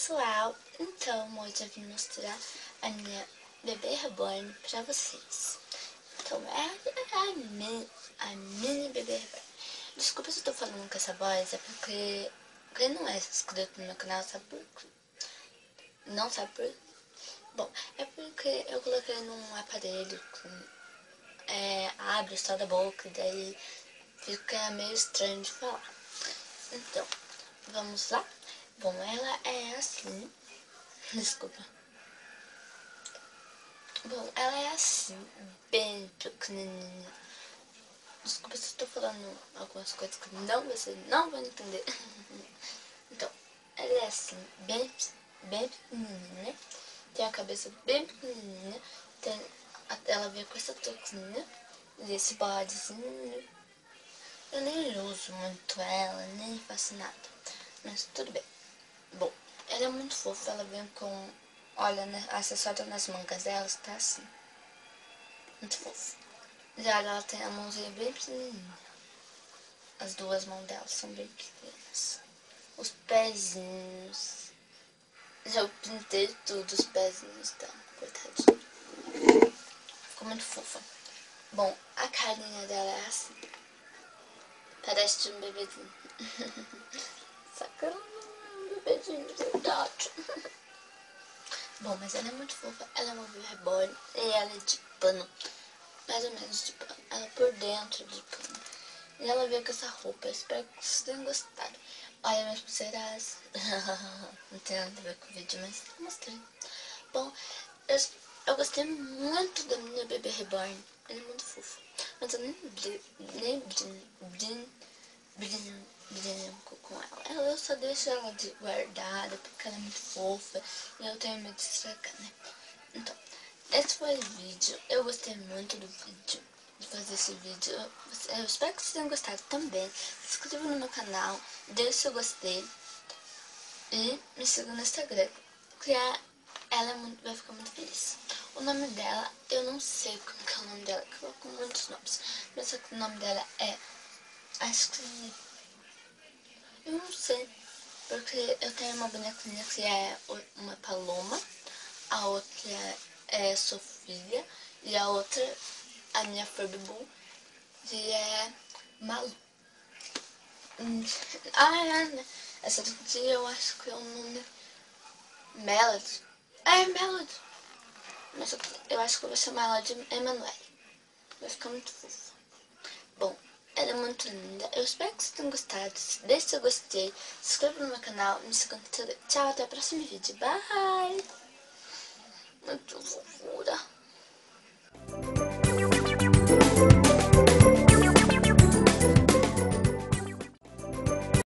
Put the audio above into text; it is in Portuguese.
pessoal, então hoje eu vim mostrar a minha bebê reborn pra vocês. Então é a mini bebê reborn. Desculpa se eu tô falando com essa voz, é porque quem não é inscrito no meu canal sabe por quê. Não sabe por quê? Bom, é porque eu coloquei num aparelho que abre só da boca e daí fica meio estranho de falar. Então, vamos lá? Bom, ela é assim. Desculpa. Bom, ela é assim, bem pequenininha. Desculpa se eu tô falando algumas coisas que vocês não vão entender. Então, ela é assim, bem pequenininha. Tem a cabeça bem pequenininha. Ela veio com essa touquinha desse bodezinho. Eu nem uso muito ela, nem faço nada. Mas tudo bem. Bom, ela é muito fofa, ela vem com... Olha, né, acessório nas mangas dela, tá assim. Muito fofo. Já ela tem a mãozinha bem pequenininha. As duas mãos dela são bem pequenas. Os pezinhos. Já eu pintei tudo os pezinhos dela, coitadinha. Ficou muito fofa. Bom, a carinha dela é assim. Parece um bebezinho. Só que ela não é um bebezinho de verdade. Bom, mas ela é muito fofa, ela é uma bebê reborn e ela é de pano, mais ou menos de pano, ela é por dentro de pano. E ela veio com essa roupa, eu espero que vocês tenham gostado. Olha minhas pulseiras, não tem nada a ver com o vídeo, mas eu mostrei. Bom, eu gostei muito da minha bebê reborn, ela é muito fofa, mas eu nem brinco com ela. Eu só deixo ela guardada porque ela é muito fofa e eu tenho medo de estragar, né? Então, esse foi o vídeo. Eu gostei muito do vídeo, de fazer esse vídeo. Eu espero que vocês tenham gostado também. Se inscreva no meu canal, deixe seu gostei e me siga no Instagram, que ela vai ficar muito feliz. O nome dela, eu não sei como que é o nome dela, que eu coloco muitos nomes, mas só que o nome dela é... Acho que... Eu não sei, porque eu tenho uma bonequinha que é uma Paloma, a outra é Sofia e a outra, a minha Furby Boo, que é Malu. Essa daqui eu acho que é o nome Melody. É Melody, mas eu acho que eu vou chamar ela de Emanuele. Vai ficar muito fofa. Bom, ela é muito linda. Eu espero que vocês tenham gostado. Deixe seu gostei, se inscreva no meu canal, me siga no Instagram. Tchau, até o próximo vídeo. Bye! Muito fofo.